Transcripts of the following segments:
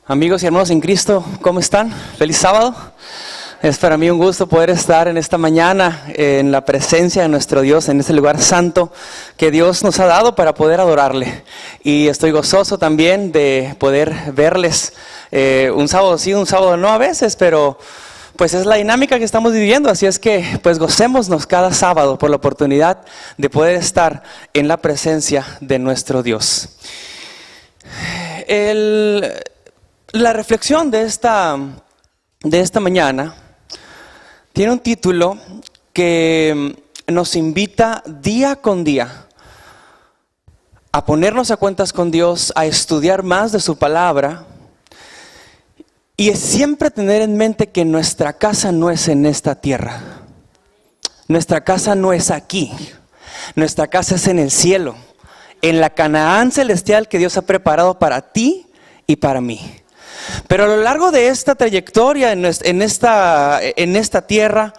Amigos y hermanos en Cristo, ¿cómo están? Feliz sábado. Es para mí un gusto poder estar en esta mañana en la presencia de nuestro Dios, en este lugar santo que Dios nos ha dado para poder adorarle. Y estoy gozoso también de poder verles un sábado sí, un sábado no a veces, pero pues es la dinámica que estamos viviendo. Así es que pues gocémonos cada sábado por la oportunidad de poder estar en la presencia de nuestro Dios. La reflexión de esta mañana tiene un título que nos invita día con día a ponernos a cuentas con Dios, a estudiar más de su palabra y es siempre tener en mente que nuestra casa no es en esta tierra. Nuestra casa no es aquí. Nuestra casa es en el cielo, en la Canaán celestial que Dios ha preparado para ti y para mí. Pero a lo largo de esta trayectoria en esta tierra,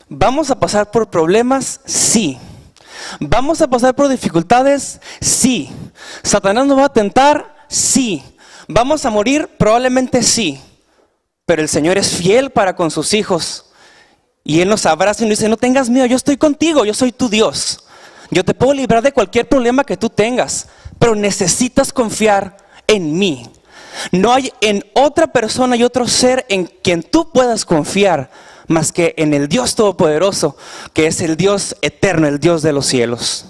¿vamos a pasar por problemas? Sí. ¿Vamos a pasar por dificultades? Sí. ¿Satanás nos va a tentar? Sí. ¿Vamos a morir? Probablemente sí. Pero el Señor es fiel para con sus hijos. Y Él nos abraza y nos dice, no tengas miedo, yo estoy contigo, yo soy tu Dios. Yo te puedo librar de cualquier problema que tú tengas, pero necesitas confiar en mí. No hay en otra persona y otro ser en quien tú puedas confiar más que en el Dios Todopoderoso, que es el Dios eterno, el Dios de los cielos.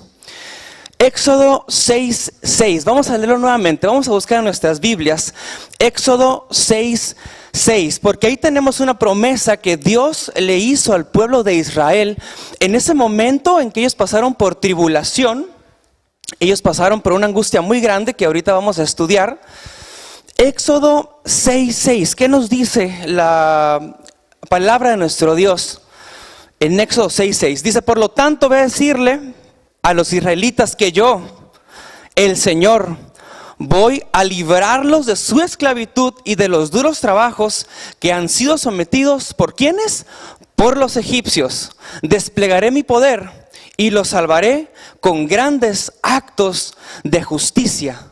Éxodo 6:6, vamos a leerlo nuevamente, vamos a buscar en nuestras Biblias, Éxodo 6:6, porque ahí tenemos una promesa que Dios le hizo al pueblo de Israel en ese momento en que ellos pasaron por tribulación, ellos pasaron por una angustia muy grande que ahorita vamos a estudiar. Éxodo 6:6, ¿qué nos dice la palabra de nuestro Dios? En Éxodo 6:6, dice, por lo tanto voy a decirle a los israelitas que yo, el Señor, voy a librarlos de su esclavitud y de los duros trabajos que han sido sometidos, ¿por quiénes? Por los egipcios. Desplegaré mi poder y los salvaré con grandes actos de justicia.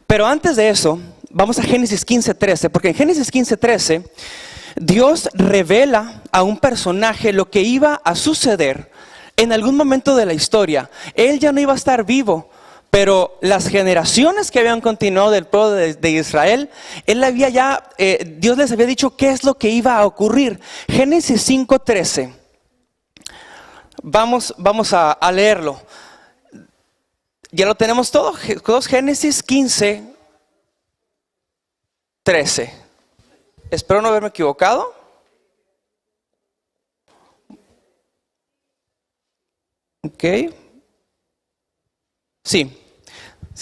Pero antes de eso, vamos a Génesis 15:13, porque en Génesis 15:13, Dios revela a un personaje lo que iba a suceder en algún momento de la historia. Él ya no iba a estar vivo, pero las generaciones que habían continuado del pueblo de Israel, Dios les había dicho qué es lo que iba a ocurrir. Génesis 5:13, vamos a leerlo. Ya lo tenemos todo, Génesis 15:13. Espero no haberme equivocado. Ok. Sí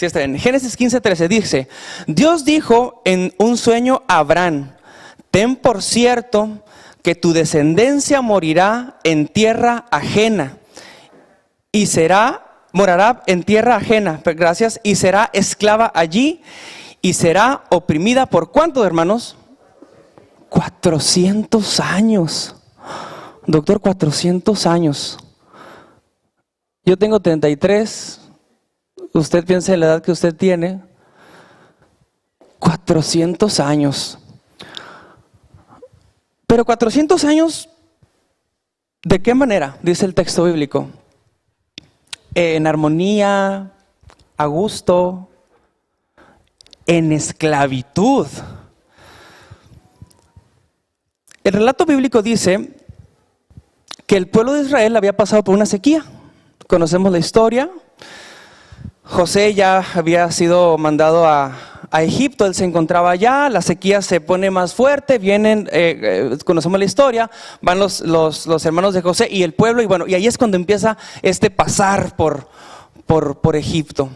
está bien. Génesis 15:13 dice, Dios dijo en un sueño a Abraham, ten por cierto que tu descendencia morirá en tierra ajena y morará en tierra ajena, gracias, y será esclava allí y será oprimida por ¿cuánto, hermanos? 400 años. Doctor, 400 años. Yo tengo 33. Usted piensa en la edad que usted tiene. 400 años. Pero 400 años, ¿de qué manera? Dice el texto bíblico. En armonía, a gusto, en esclavitud. El relato bíblico dice que el pueblo de Israel había pasado por una sequía. Conocemos la historia. José ya había sido mandado a Egipto, él se encontraba allá, la sequía se pone más fuerte, vienen, conocemos la historia, van los hermanos de José y el pueblo, y ahí es cuando empieza pasar por Egipto.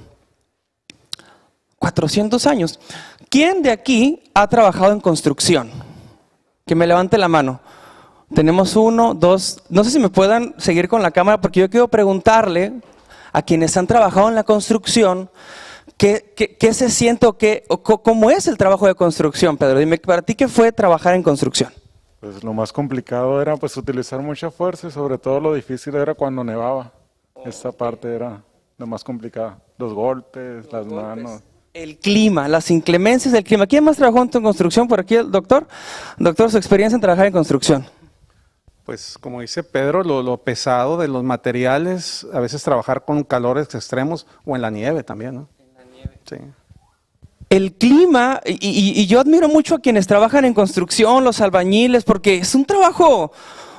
400 años. ¿Quién de aquí ha trabajado en construcción? Que me levante la mano. Tenemos 1, 2, no sé si me puedan seguir con la cámara porque yo quiero preguntarle a quienes han trabajado en la construcción, ¿qué se siente o cómo es el trabajo de construcción, Pedro? Dime, para ti, ¿qué fue trabajar en construcción? Pues lo más complicado era pues utilizar mucha fuerza y sobre todo lo difícil era cuando nevaba. Esta parte era lo más complicado, los golpes, las manos. El clima, las inclemencias del clima. ¿Quién más trabajó en construcción por aquí, el doctor? Doctor, su experiencia en trabajar en construcción. Pues como dice Pedro, lo pesado de los materiales, a veces trabajar con calores extremos o en la nieve también, ¿no? En la nieve. Sí. El clima, y yo admiro mucho a quienes trabajan en construcción, los albañiles, porque es un trabajo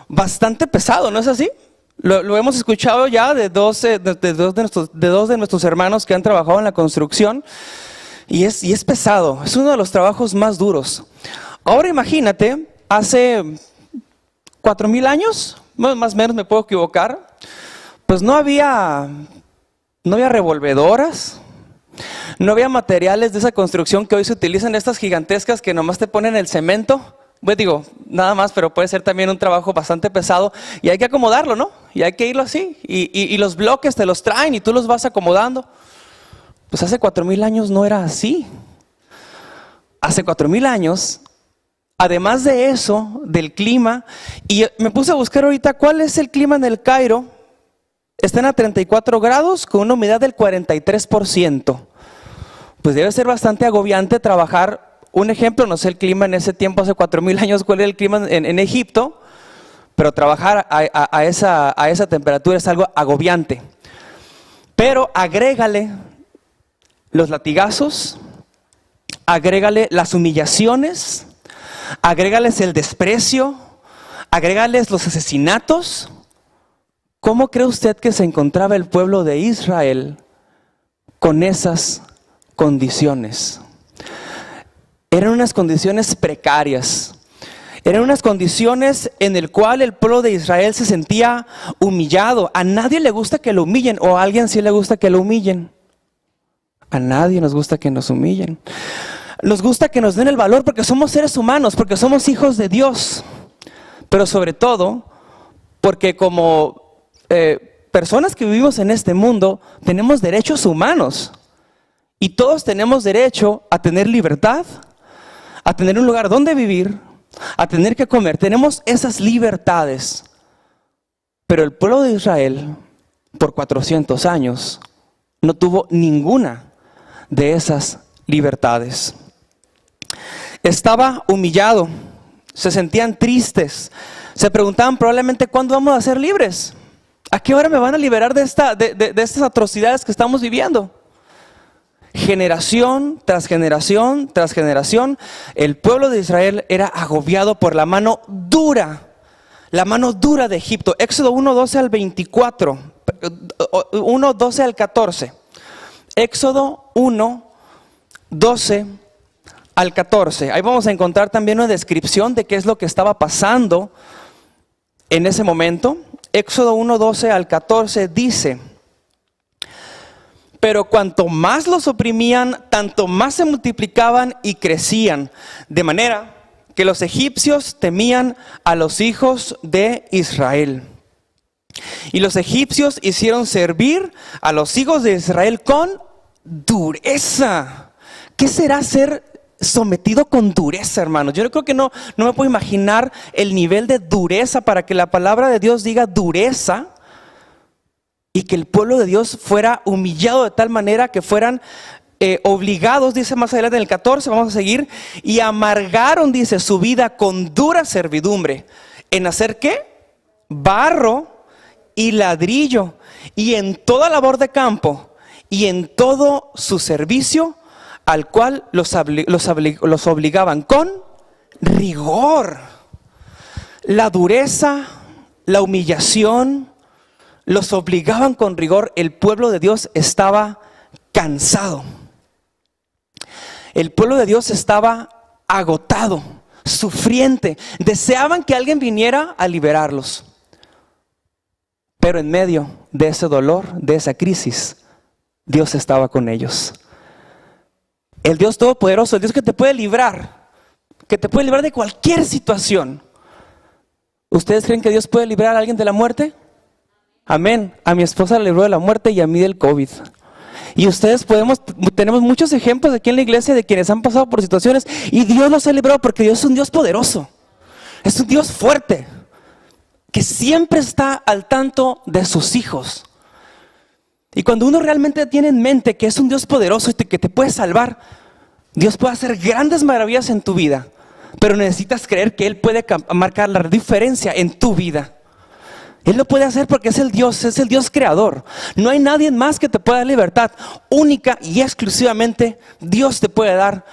bastante pesado, ¿no es así? Lo hemos escuchado ya de dos de nuestros hermanos que han trabajado en la construcción, y es pesado, es uno de los trabajos más duros. Ahora imagínate, hace 4,000 años, más o menos me puedo equivocar, pues no había revolvedoras. No había materiales de esa construcción que hoy se utilizan, estas gigantescas que nomás te ponen el cemento. Pues digo, nada más, pero puede ser también un trabajo bastante pesado y hay que acomodarlo, ¿no? Y hay que irlo así. Y los bloques te los traen y tú los vas acomodando. Pues hace 4,000 años no era así. Hace 4,000 años, además de eso, del clima, y me puse a buscar ahorita cuál es el clima en el Cairo. Están a 34 grados con una humedad del 43%. Pues debe ser bastante agobiante trabajar. Un ejemplo, no sé el clima en ese tiempo, hace 4,000 años, cuál era el clima en Egipto, pero trabajar a esa temperatura es algo agobiante. Pero agrégale los latigazos, agrégale las humillaciones, agrégales el desprecio, agrégales los asesinatos. ¿Cómo cree usted que se encontraba el pueblo de Israel con esas condiciones? Eran unas condiciones precarias. Eran unas condiciones en las cuales el pueblo de Israel se sentía humillado. A nadie le gusta que lo humillen, o a alguien sí le gusta que lo humillen. A nadie nos gusta que nos humillen. Nos gusta que nos den el valor porque somos seres humanos, porque somos hijos de Dios. Pero sobre todo, porque como personas que vivimos en este mundo, tenemos derechos humanos. Y todos tenemos derecho a tener libertad, a tener un lugar donde vivir, a tener que comer. Tenemos esas libertades. Pero el pueblo de Israel, por 400 años, no tuvo ninguna de esas libertades. Estaba humillado, se sentían tristes, se preguntaban probablemente ¿cuándo vamos a ser libres? ¿A qué hora me van a liberar de estas atrocidades que estamos viviendo? Generación tras generación tras generación, el pueblo de Israel era agobiado por la mano dura de Egipto. Éxodo 1:12 al 24, 1:12 al 14. Éxodo 1:12 al 14. Ahí vamos a encontrar también una descripción de qué es lo que estaba pasando en ese momento. Éxodo 1:12 al 14 dice: pero cuanto más los oprimían, tanto más se multiplicaban y crecían, de manera que los egipcios temían a los hijos de Israel. Y los egipcios hicieron servir a los hijos de Israel con dureza. ¿Qué será ser sometido con dureza, hermanos? Yo creo que no me puedo imaginar el nivel de dureza para que la palabra de Dios diga dureza. Y que el pueblo de Dios fuera humillado de tal manera que fueran obligados, dice más adelante en el 14, vamos a seguir, y amargaron, dice, su vida con dura servidumbre. ¿En hacer qué? Barro y ladrillo, y en toda labor de campo, y en todo su servicio, al cual los obligaban con rigor. La dureza, la humillación, los obligaban con rigor. El pueblo de Dios estaba cansado. El pueblo de Dios estaba agotado, sufriente. Deseaban que alguien viniera a liberarlos. Pero en medio de ese dolor, de esa crisis, Dios estaba con ellos. El Dios Todopoderoso, el Dios que te puede librar de cualquier situación. ¿Ustedes creen que Dios puede librar a alguien de la muerte? Amén. A mi esposa le libró de la muerte y a mí del COVID. Y ustedes tenemos muchos ejemplos aquí en la iglesia de quienes han pasado por situaciones y Dios los ha librado porque Dios es un Dios poderoso. Es un Dios fuerte que siempre está al tanto de sus hijos. Y cuando uno realmente tiene en mente que es un Dios poderoso y que te puede salvar, Dios puede hacer grandes maravillas en tu vida, pero necesitas creer que Él puede marcar la diferencia en tu vida. Él lo puede hacer porque es el Dios creador. No hay nadie más que te pueda dar libertad. Única y exclusivamente Dios te puede dar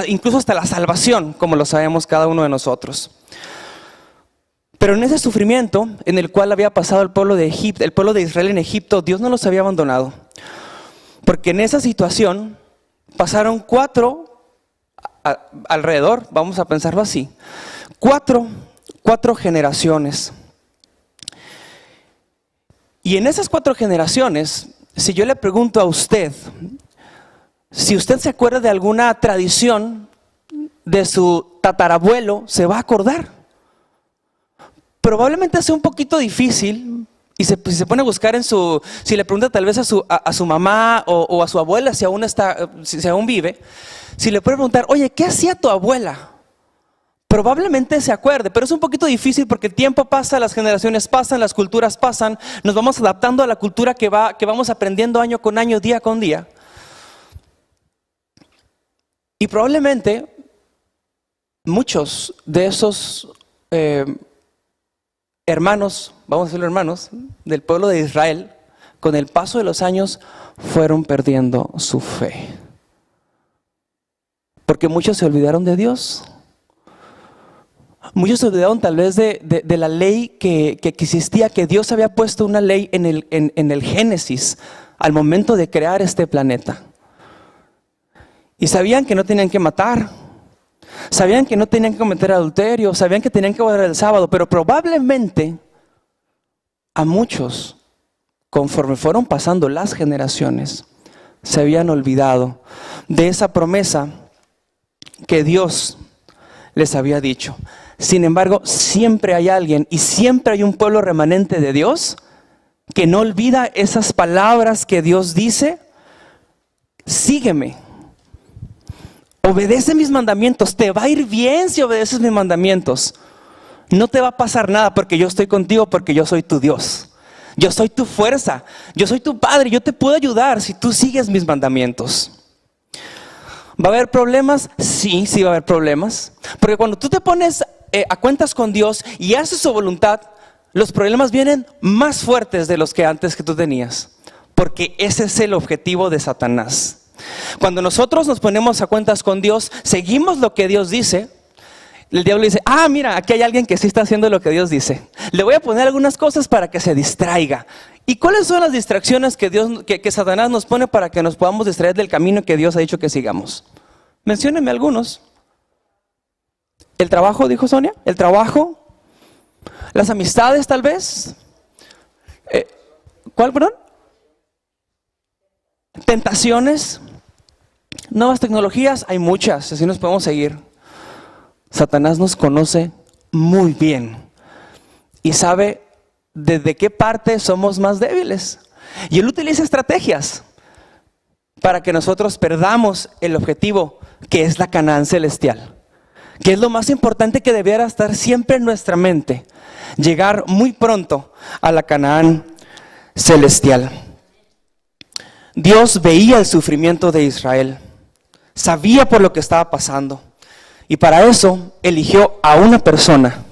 incluso hasta la salvación, como lo sabemos cada uno de nosotros. Pero en ese sufrimiento en el cual había pasado el pueblo de Israel en Egipto, Dios no los había abandonado. Porque en esa situación pasaron alrededor, vamos a pensarlo así, cuatro generaciones. Y en esas 4 generaciones, si yo le pregunto a usted, si usted se acuerda de alguna tradición de su tatarabuelo, se va a acordar. Probablemente sea un poquito difícil, y si se pone a buscar si le pregunta tal vez a su mamá o a su abuela, si aún vive, si le puede preguntar, oye, ¿qué hacía tu abuela? Probablemente se acuerde, pero es un poquito difícil porque el tiempo pasa, las generaciones pasan, las culturas pasan, nos vamos adaptando a la cultura que vamos aprendiendo año con año, día con día. Y probablemente muchos de esos hermanos, vamos a decirlo hermanos, del pueblo de Israel, con el paso de los años fueron perdiendo su fe. Porque muchos se olvidaron de Dios. Muchos se olvidaron tal vez de la ley que existía, que Dios había puesto una ley en el Génesis al momento de crear este planeta. Y sabían que no tenían que matar, sabían que no tenían que cometer adulterio, sabían que tenían que guardar el sábado, pero probablemente a muchos, conforme fueron pasando las generaciones, se habían olvidado de esa promesa que Dios les había dicho. Sin embargo, siempre hay alguien y siempre hay un pueblo remanente de Dios que no olvida esas palabras que Dios dice. Sígueme, obedece mis mandamientos, te va a ir bien si obedeces mis mandamientos. No te va a pasar nada porque yo estoy contigo, porque yo soy tu Dios. Yo soy tu fuerza, yo soy tu Padre, yo te puedo ayudar si tú sigues mis mandamientos. ¿Va a haber problemas? Sí va a haber problemas. Porque cuando tú te pones a cuentas con Dios y haces su voluntad, los problemas vienen más fuertes de los que antes que tú tenías. Porque ese es el objetivo de Satanás. Cuando nosotros nos ponemos a cuentas con Dios, seguimos lo que Dios dice, el diablo dice, mira, aquí hay alguien que sí está haciendo lo que Dios dice. Le voy a poner algunas cosas para que se distraiga. ¿Y cuáles son las distracciones que Satanás nos pone para que nos podamos distraer del camino que Dios ha dicho que sigamos? Menciónenme algunos. ¿El trabajo, dijo Sonia? ¿El trabajo? ¿Las amistades tal vez? ¿Cuál, perdón? ¿Tentaciones? Nuevas tecnologías, hay muchas, así nos podemos seguir. Satanás nos conoce muy bien y sabe desde qué parte somos más débiles. Y Él utiliza estrategias para que nosotros perdamos el objetivo, que es la Canaán celestial, que es lo más importante que debiera estar siempre en nuestra mente, llegar muy pronto a la Canaán celestial. Dios veía el sufrimiento de Israel, sabía por lo que estaba pasando, y para eso eligió a una persona,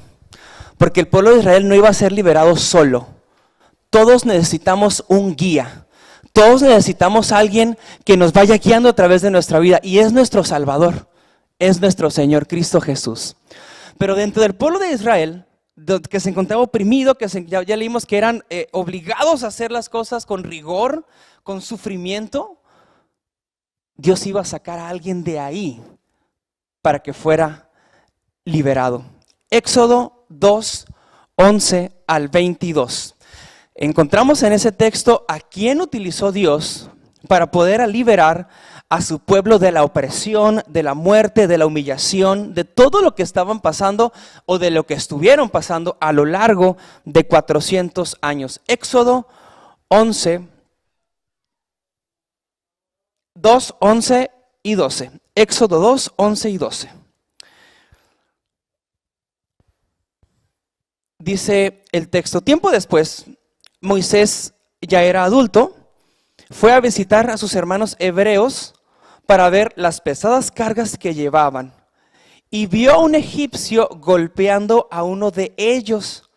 porque el pueblo de Israel no iba a ser liberado solo. Todos necesitamos un guía, todos necesitamos a alguien que nos vaya guiando a través de nuestra vida, y es nuestro Salvador, es nuestro Señor Cristo Jesús. Pero dentro del pueblo de Israel, que se encontraba oprimido, ya leímos que eran obligados a hacer las cosas con rigor, con sufrimiento, Dios iba a sacar a alguien de ahí para que fuera liberado. Éxodo 2, 11 al 22. Encontramos en ese texto a quién utilizó Dios para poder liberar a su pueblo de la opresión, de la muerte, de la humillación, de todo lo que estaban pasando o de lo que estuvieron pasando a lo largo de 400 años. Éxodo 11, 2, 11 y 12. Éxodo 2, 11 y 12. Dice el texto: tiempo después, Moisés ya era adulto, fue a visitar a sus hermanos hebreos para ver las pesadas cargas que llevaban. Y vio a un egipcio golpeando a uno de ellos.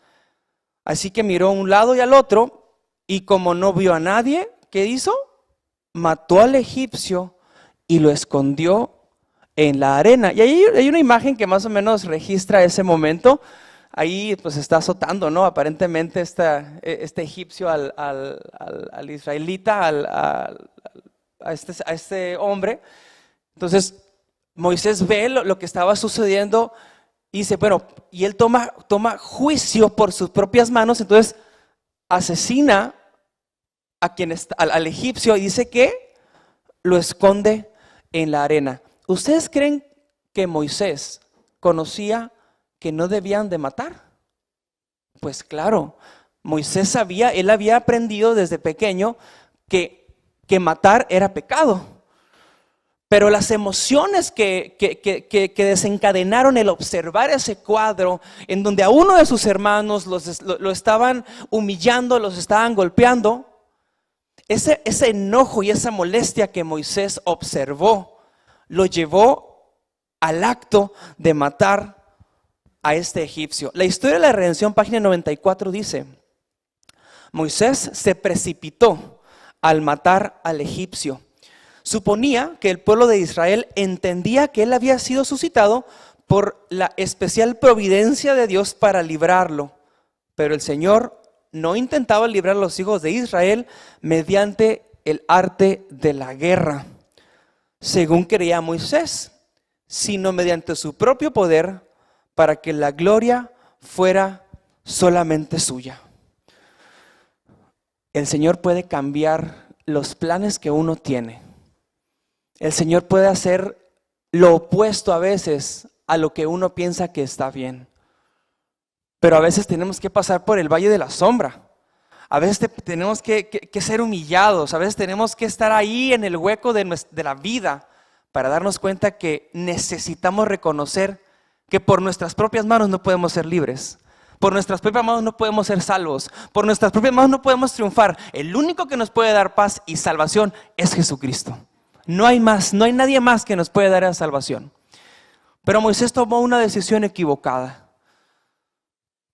Así que miró a un lado y al otro, y como no vio a nadie, ¿qué hizo? Mató al egipcio y lo escondió en la arena. Y ahí hay una imagen que más o menos registra ese momento. Ahí pues está azotando, ¿no? Aparentemente este egipcio al israelita, a este hombre. Entonces Moisés ve lo que estaba sucediendo y dice, bueno, y él toma juicio por sus propias manos, entonces asesina a al egipcio y dice que lo esconde en la arena. ¿Ustedes creen que Moisés conocía que no debían de matar? Pues claro, Moisés sabía, él había aprendido desde pequeño que matar era pecado. Pero las emociones que desencadenaron el observar ese cuadro en donde a uno de sus hermanos lo estaban humillando, los estaban golpeando, ese enojo y esa molestia que Moisés observó lo llevó al acto de matar a este egipcio. La historia de la redención, página 94, dice: Moisés se precipitó al matar al egipcio. Suponía que el pueblo de Israel entendía que él había sido suscitado por la especial providencia de Dios para librarlo, pero el Señor no intentaba librar a los hijos de Israel mediante el arte de la guerra, según creía Moisés, sino mediante su propio poder, para que la gloria fuera solamente suya. El Señor puede cambiar los planes que uno tiene. El Señor puede hacer lo opuesto a veces a lo que uno piensa que está bien. Pero a veces tenemos que pasar por el valle de la sombra. A veces tenemos que ser humillados. A veces tenemos que estar ahí en el hueco de la vida para darnos cuenta que necesitamos reconocer que por nuestras propias manos no podemos ser libres. Por nuestras propias manos no podemos ser salvos. Por nuestras propias manos no podemos triunfar. El único que nos puede dar paz y salvación es Jesucristo. No hay más, no hay nadie más que nos puede dar esa salvación. Pero Moisés tomó una decisión equivocada.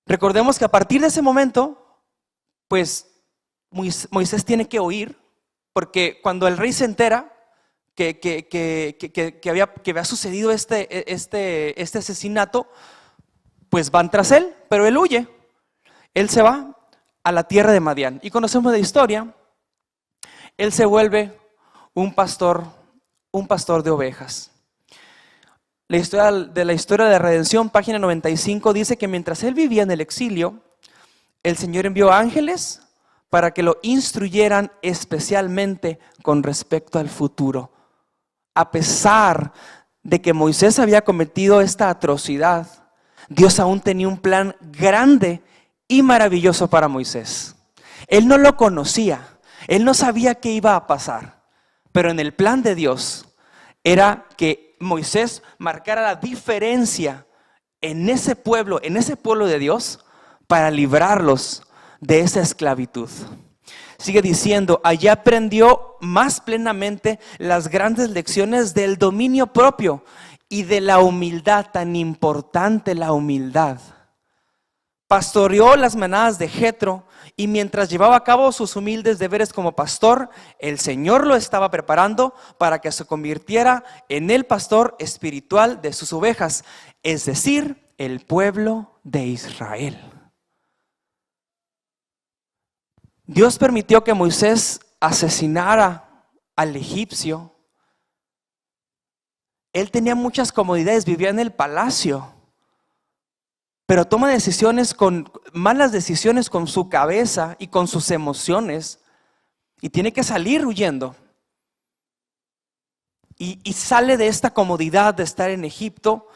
Recordemos que a partir de ese momento, pues Moisés tiene que huir, porque cuando el rey se entera que había sucedido este asesinato, pues van tras él, pero él huye. Él se va a la tierra de Madián. Y conocemos la historia. Él se vuelve un pastor de ovejas. La historia de la redención, página 95, dice que mientras él vivía en el exilio, el Señor envió ángeles para que lo instruyeran especialmente con respecto al futuro. A pesar de que Moisés había cometido esta atrocidad, Dios aún tenía un plan grande y maravilloso para Moisés. Él no lo conocía, él no sabía qué iba a pasar, pero en el plan de Dios era que Moisés marcara la diferencia en ese pueblo de Dios, para librarlos de esa esclavitud. Sigue diciendo, allí aprendió más plenamente las grandes lecciones del dominio propio y de la humildad, tan importante la humildad. Pastoreó las manadas de Jetro, y mientras llevaba a cabo sus humildes deberes como pastor, el Señor lo estaba preparando para que se convirtiera en el pastor espiritual de sus ovejas, es decir, el pueblo de Israel. Dios permitió que Moisés asesinara al egipcio. Él tenía muchas comodidades, vivía en el palacio, pero toma malas decisiones con su cabeza y con sus emociones, y tiene que salir huyendo. Y sale de esta comodidad de estar en Egipto,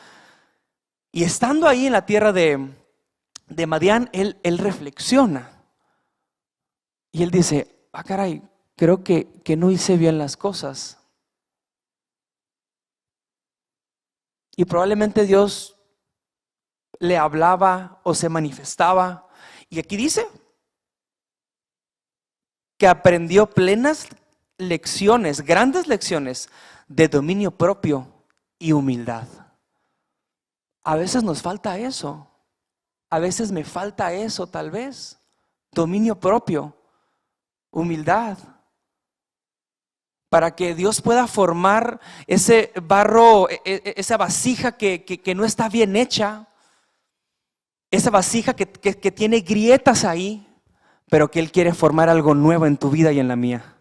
y estando ahí en la tierra de Madián, él reflexiona. Y él dice, caray, creo que no hice bien las cosas. Y probablemente Dios le hablaba o se manifestaba. Y aquí dice, que aprendió plenas lecciones, grandes lecciones de dominio propio y humildad. A veces nos falta eso. A veces me falta eso, tal vez. Dominio propio, humildad. Para que Dios pueda formar ese barro, esa vasija que no está bien hecha. Esa vasija que tiene grietas ahí, pero que Él quiere formar algo nuevo en tu vida y en la mía.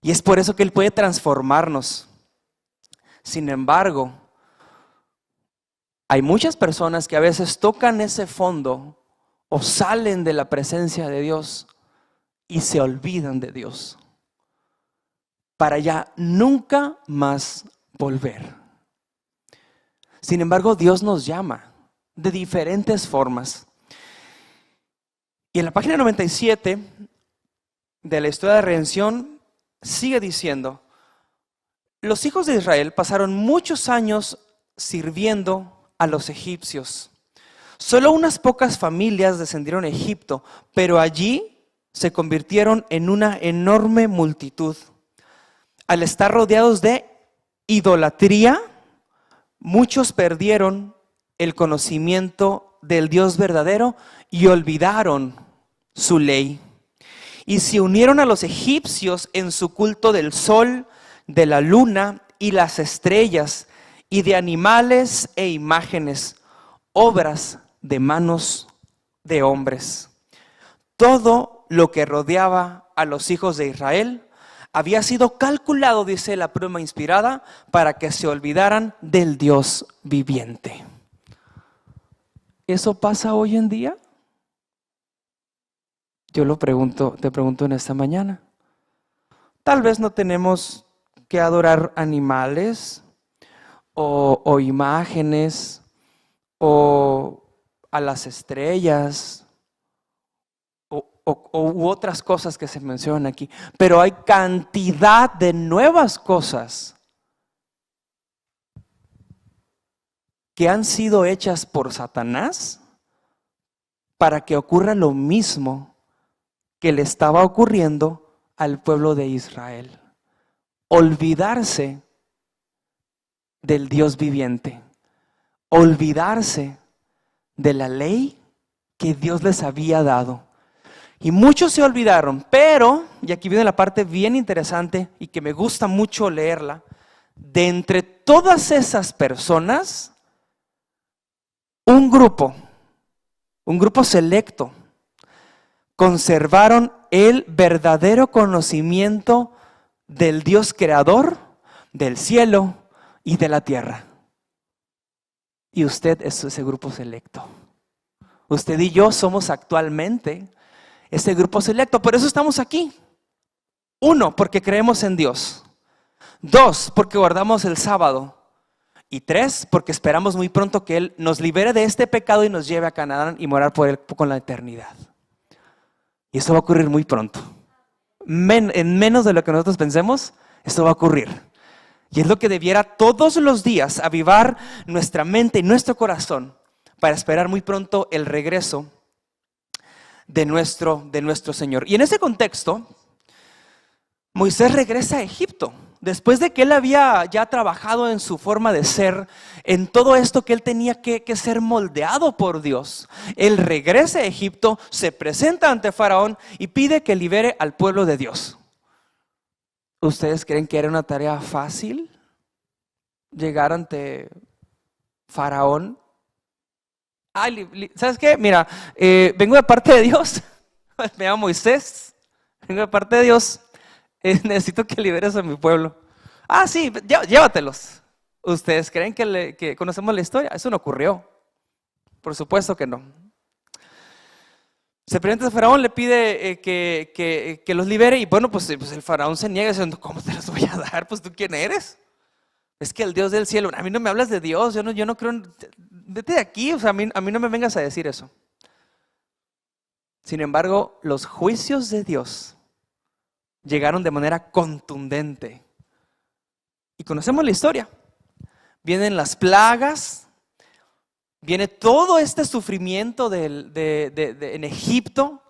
Y es por eso que Él puede transformarnos. Sin embargo, hay muchas personas que a veces tocan ese fondo o salen de la presencia de Dios y se olvidan de Dios para ya nunca más volver. Sin embargo, Dios nos llama de diferentes formas. Y en la página 97 de la historia de redención sigue diciendo: los hijos de Israel pasaron muchos años sirviendo a los egipcios. Solo unas pocas familias descendieron a Egipto, pero allí se convirtieron en una enorme multitud. Al estar rodeados de idolatría, muchos perdieron el conocimiento del Dios verdadero y olvidaron su ley. Y se unieron a los egipcios en su culto del sol, de la luna y las estrellas, y de animales e imágenes, obras de manos de hombres. Todo lo que rodeaba a los hijos de Israel había sido calculado, dice la pluma inspirada, para que se olvidaran del Dios viviente. ¿Eso pasa hoy en día? Yo te pregunto en esta mañana. Tal vez no tenemos que adorar animales o imágenes o a las estrellas u otras cosas que se mencionan aquí, pero hay cantidad de nuevas cosas que han sido hechas por Satanás para que ocurra lo mismo que le estaba ocurriendo al pueblo de Israel. Olvidarse del Dios viviente, olvidarse de la ley que Dios les había dado. Y muchos se olvidaron, pero, y aquí viene la parte bien interesante y que me gusta mucho leerla, de entre todas esas personas, un grupo selecto, conservaron el verdadero conocimiento del Dios creador, del cielo y de la tierra. Y usted es ese grupo selecto. Usted y yo somos actualmente ese grupo selecto. Por eso estamos aquí. 1, porque creemos en Dios. 2, porque guardamos el sábado. Y 3, porque esperamos muy pronto que Él nos libere de este pecado y nos lleve a Canaán y morar por Él con la eternidad. Y eso va a ocurrir muy pronto. En menos de lo que nosotros pensemos, esto va a ocurrir. Y es lo que debiera todos los días avivar nuestra mente y nuestro corazón para esperar muy pronto el regreso de nuestro Señor. Y en ese contexto, Moisés regresa a Egipto. Después de que él había ya trabajado en su forma de ser, en todo esto que él tenía que ser moldeado por Dios, él regresa a Egipto, se presenta ante Faraón y pide que libere al pueblo de Dios. ¿Ustedes creen que era una tarea fácil llegar ante Faraón? ¿Sabes qué? Mira, vengo de parte de Dios, me llamo Moisés, vengo de parte de Dios. Necesito que liberes a mi pueblo. Sí, llévatelos. ¿Ustedes creen que conocemos la historia? Eso no ocurrió. Por supuesto que no. Se presenta a Faraón, le pide que los libere y bueno, pues el Faraón se niega diciendo: ¿cómo te los voy a dar? Pues ¿tú quién eres? Es que el Dios del cielo. A mí no me hablas de Dios, yo no creo vete de aquí, o sea, a mí no me vengas a decir eso. Sin embargo, los juicios de Dios llegaron de manera contundente. Y conocemos la historia. Vienen las plagas, viene todo este sufrimiento en Egipto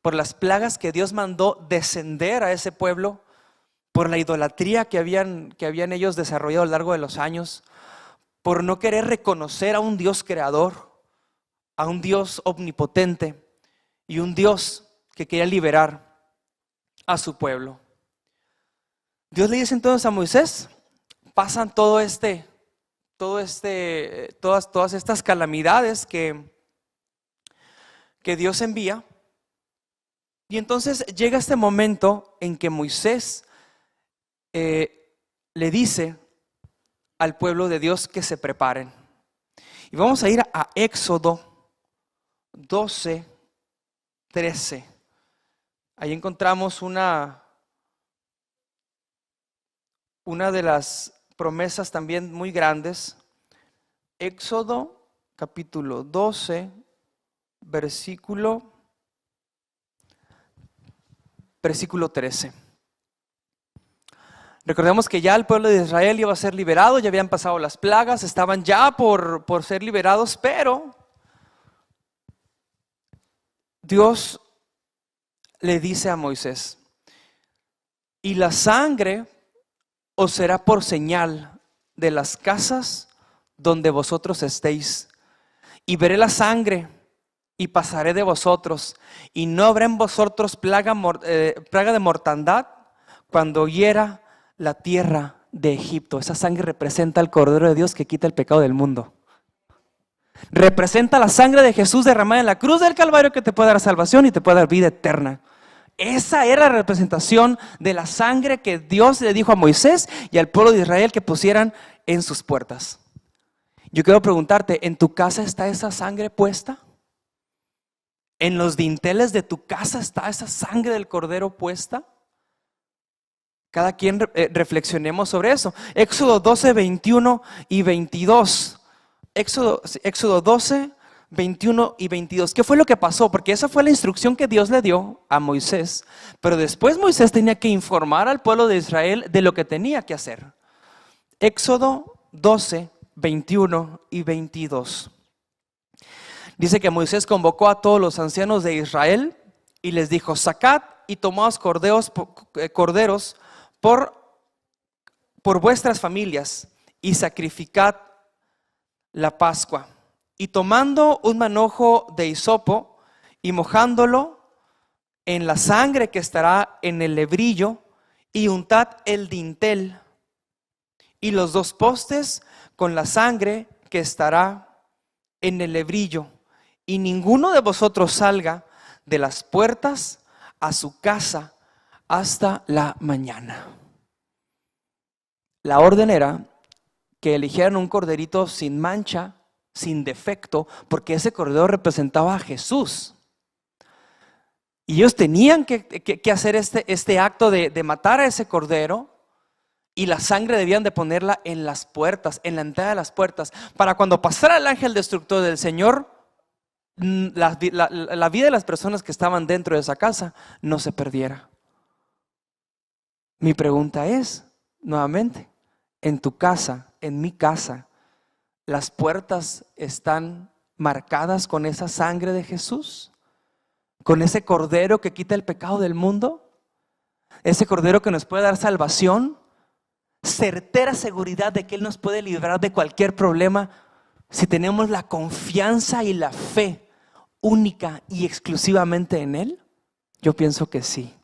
por las plagas que Dios mandó descender a ese pueblo, por la idolatría que habían ellos desarrollado a lo largo de los años, por no querer reconocer a un Dios creador, a un Dios omnipotente y un Dios que quería liberar a su pueblo. Dios le dice entonces a Moisés, pasan todas estas calamidades que Dios envía. Y entonces llega este momento en que Moisés le dice al pueblo de Dios que se preparen. Y vamos a ir a Éxodo 12, 13. Ahí encontramos una de las promesas también muy grandes. Éxodo capítulo 12, versículo 13. Recordemos que ya el pueblo de Israel iba a ser liberado, ya habían pasado las plagas, estaban ya por ser liberados, pero Dios le dice a Moisés, y la sangre os será por señal de las casas donde vosotros estéis, y veré la sangre y pasaré de vosotros, y no habrá en vosotros plaga de mortandad cuando hiera la tierra de Egipto. Esa sangre representa al Cordero de Dios que quita el pecado del mundo. Representa la sangre de Jesús derramada en la cruz del Calvario, que te puede dar salvación y te puede dar vida eterna. Esa era la representación de la sangre que Dios le dijo a Moisés y al pueblo de Israel que pusieran en sus puertas. Yo quiero preguntarte, ¿en tu casa está esa sangre puesta? ¿En los dinteles de tu casa está esa sangre del Cordero puesta? Cada quien reflexionemos sobre eso. Éxodo 12, 21 y 22. Éxodo 12, 21 y 22. ¿Qué fue lo que pasó? Porque esa fue la instrucción que Dios le dio a Moisés. Pero después Moisés tenía que informar al pueblo de Israel de lo que tenía que hacer. Éxodo 12, 21 y 22. Dice que Moisés convocó a todos los ancianos de Israel y les dijo: sacad y tomaos corderos por vuestras familias y sacrificad la Pascua. Y tomando un manojo de hisopo y mojándolo en la sangre que estará en el lebrillo, y untad el dintel y los dos postes con la sangre que estará en el lebrillo, y ninguno de vosotros salga de las puertas a su casa hasta la mañana. La orden era que eligieran un corderito sin mancha, sin defecto, porque ese cordero representaba a Jesús. Y ellos tenían que hacer este acto de matar a ese cordero, y la sangre debían de ponerla en las puertas, en la entrada de las puertas, para cuando pasara el ángel destructor del Señor, la vida de las personas que estaban dentro de esa casa no se perdiera. Mi pregunta es, nuevamente, en tu casa, en mi casa, ¿las puertas están marcadas con esa sangre de Jesús? ¿Con ese cordero que quita el pecado del mundo? ¿Ese cordero que nos puede dar salvación? Certera seguridad de que Él nos puede librar de cualquier problema si tenemos la confianza y la fe única y exclusivamente en Él. Yo pienso que sí.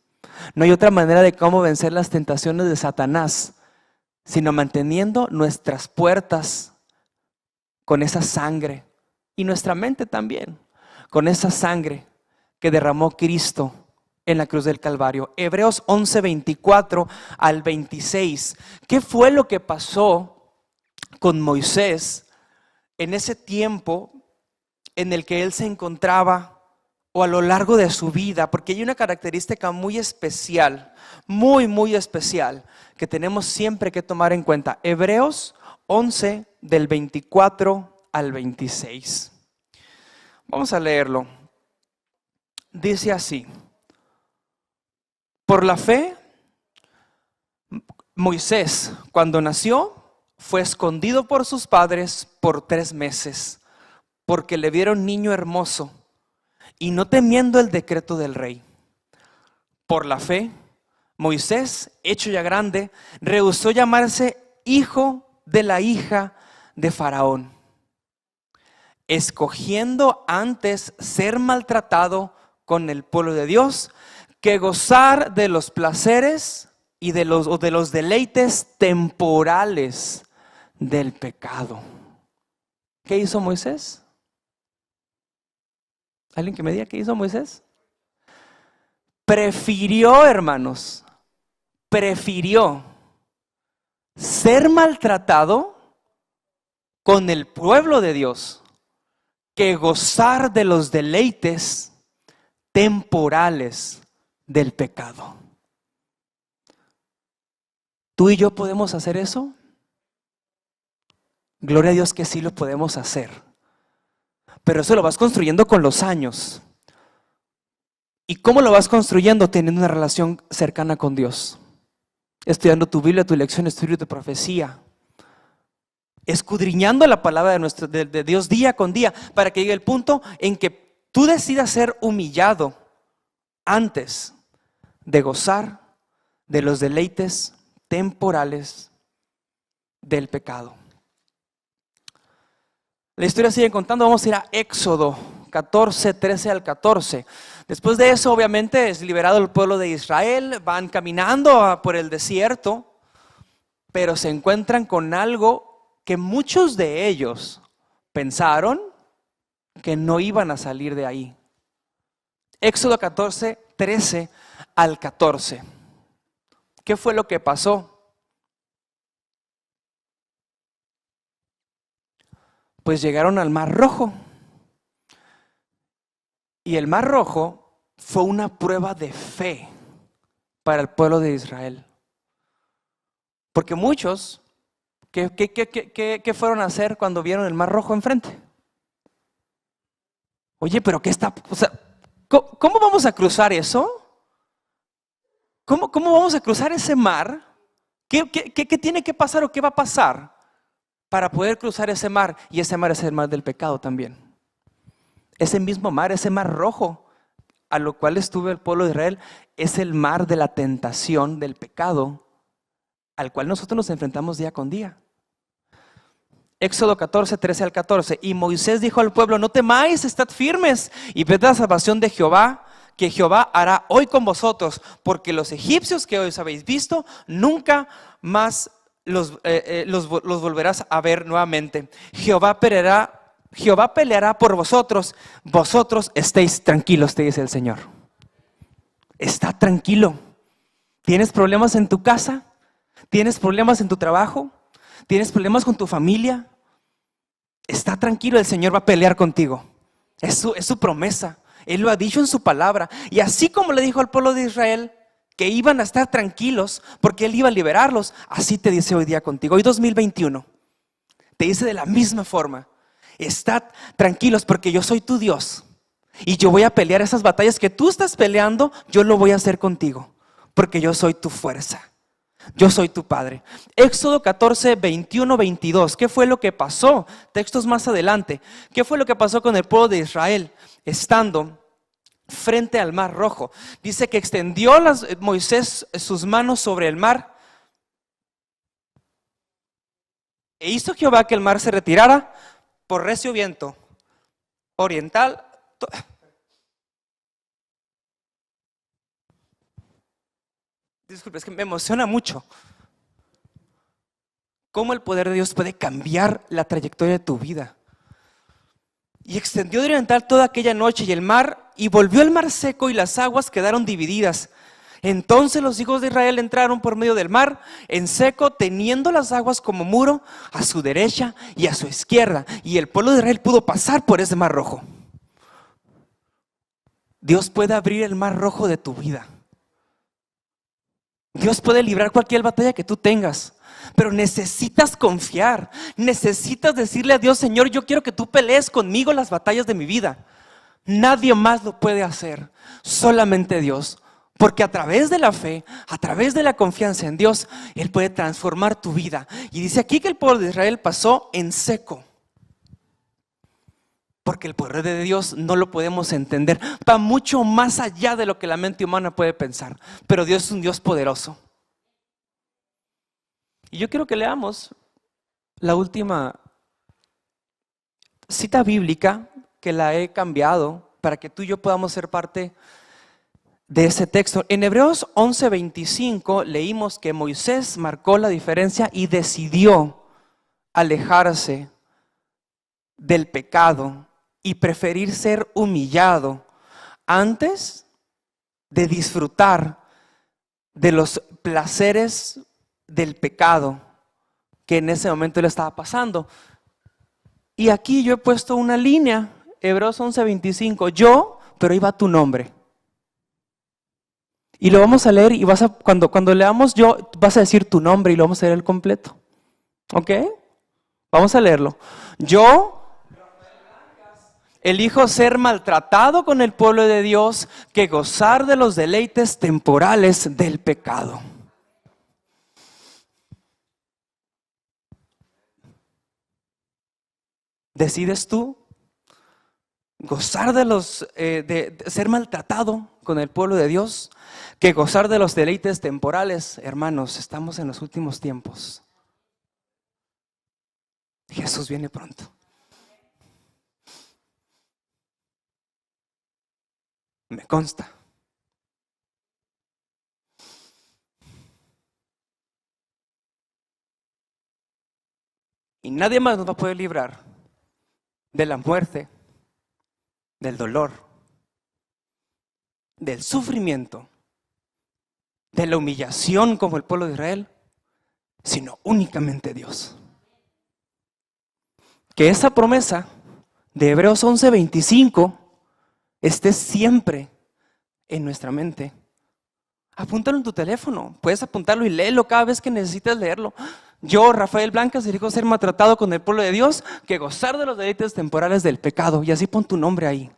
No hay otra manera de cómo vencer las tentaciones de Satanás sino manteniendo nuestras puertas con esa sangre, y nuestra mente también, con esa sangre que derramó Cristo en la cruz del Calvario. Hebreos 11, 24 al 26. ¿Qué fue lo que pasó con Moisés en ese tiempo en el que él se encontraba, o a lo largo de su vida? Porque hay una característica muy especial, muy especial, que tenemos siempre que tomar en cuenta. Hebreos 11 del 24 al 26. Vamos a leerlo. Dice así: por la fe, Moisés, cuando nació, fue escondido por sus padres por 3 meses, porque le vieron niño hermoso, y no temiendo el decreto del rey, Por la fe, Moisés, hecho ya grande, rehusó llamarse hijo de la hija de Faraón, escogiendo antes ser maltratado con el pueblo de Dios que gozar de los placeres y de los deleites temporales del pecado. ¿Qué hizo Moisés? ¿Alguien que me diga qué hizo Moisés? Prefirió, hermanos, ser maltratado con el pueblo de Dios que gozar de los deleites temporales del pecado. ¿Tú y yo podemos hacer eso? Gloria a Dios que sí lo podemos hacer. Pero eso lo vas construyendo con los años. ¿Y cómo lo vas construyendo? Teniendo una relación cercana con Dios. Estudiando tu Biblia, tu lección, estudio de profecía. Escudriñando la palabra de Dios día con día, para que llegue el punto en que tú decidas ser humillado antes de gozar de los deleites temporales del pecado. La historia sigue contando. Vamos a ir a Éxodo 14, 13 al 14. Después de eso, obviamente, es liberado el pueblo de Israel. Van caminando por el desierto, pero se encuentran con algo que muchos de ellos pensaron que no iban a salir de ahí. Éxodo 14, 13 al 14. ¿Qué fue lo que pasó? Pues llegaron al Mar Rojo. Y el Mar Rojo fue una prueba de fe para el pueblo de Israel. Porque muchos, ¿qué fueron a hacer cuando vieron el Mar Rojo enfrente? Oye, pero ¿qué está? O sea, ¿cómo vamos a cruzar eso? ¿Cómo vamos a cruzar ese mar? ¿Qué tiene que pasar o qué va a pasar para poder cruzar ese mar? Y ese mar es el mar del pecado también. Ese mismo mar, ese Mar Rojo, a lo cual estuvo el pueblo de Israel, es el mar de la tentación, del pecado, al cual nosotros nos enfrentamos día con día. Éxodo 14, 13 al 14. Y Moisés dijo al pueblo: no temáis, estad firmes y ved la salvación de Jehová, que Jehová hará hoy con vosotros, porque los egipcios que hoy os habéis visto, nunca más los volverás a ver nuevamente. Jehová peleará por vosotros, vosotros estéis tranquilos, te dice el Señor. Está tranquilo. ¿Tienes problemas en tu casa? ¿Tienes problemas en tu trabajo? ¿Tienes problemas con tu familia? Está tranquilo, el Señor va a pelear contigo. Es su promesa. Él lo ha dicho en su palabra. Y así como le dijo al pueblo de Israel que iban a estar tranquilos porque Él iba a liberarlos, así te dice hoy día contigo. Hoy 2021 te dice de la misma forma: estad tranquilos porque yo soy tu Dios y yo voy a pelear esas batallas que tú estás peleando. Yo lo voy a hacer contigo porque yo soy tu fuerza. Yo soy tu Padre. Éxodo 14, 21, 22. ¿Qué fue lo que pasó? Textos más adelante. ¿Qué fue lo que pasó con el pueblo de Israel estando frente al Mar Rojo? Dice que extendió Moisés sus manos sobre el mar, e hizo Jehová que el mar se retirara por recio viento oriental. Disculpe, es que me emociona mucho cómo el poder de Dios puede cambiar la trayectoria de tu vida. Y extendió de oriental toda aquella noche y volvió el mar seco y las aguas quedaron divididas. Entonces los hijos de Israel entraron por medio del mar en seco, teniendo las aguas como muro a su derecha y a su izquierda. Y el pueblo de Israel pudo pasar por ese Mar Rojo. Dios puede abrir el Mar Rojo de tu vida. Dios puede librar cualquier batalla que tú tengas, pero necesitas confiar, necesitas decirle a Dios: Señor, yo quiero que tú pelees conmigo las batallas de mi vida. Nadie más lo puede hacer, solamente Dios, porque a través de la fe, a través de la confianza en Dios, Él puede transformar tu vida. Y dice aquí que el pueblo de Israel pasó en seco. Porque el poder de Dios no lo podemos entender. Va mucho más allá de lo que la mente humana puede pensar. Pero Dios es un Dios poderoso. Y yo quiero que leamos la última cita bíblica que la he cambiado para que tú y yo podamos ser parte de ese texto. En Hebreos 11:25 leímos que Moisés marcó la diferencia y decidió alejarse del pecado y preferir ser humillado antes de disfrutar de los placeres del pecado que en ese momento le estaba pasando. Y aquí yo he puesto una línea, Hebreos 11:25, yo, pero ahí va tu nombre. Y lo vamos a leer y cuando leamos yo, vas a decir tu nombre y lo vamos a leer el completo. ¿Ok? Vamos a leerlo. Yo elijo ser maltratado con el pueblo de Dios que gozar de los deleites temporales del pecado. ¿Decides tú gozar de ser maltratado con el pueblo de Dios que gozar de los deleites temporales? Hermanos, estamos en los últimos tiempos. Jesús viene pronto. Me consta. Y nadie más nos va a poder librar de la muerte, del dolor, del sufrimiento, de la humillación como el pueblo de Israel, sino únicamente Dios. Que esa promesa de Hebreos 11:25 esté siempre en nuestra mente. Apúntalo en tu teléfono, puedes apuntarlo y léelo cada vez que necesites leerlo. Yo, Rafael Blancas, elijo ser maltratado con el pueblo de Dios que gozar de los deleites temporales del pecado. Y así pon tu nombre ahí.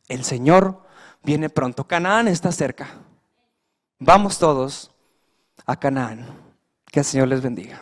El Señor viene pronto. Canaán está cerca. Vamos todos a Canaán. Que el Señor les bendiga.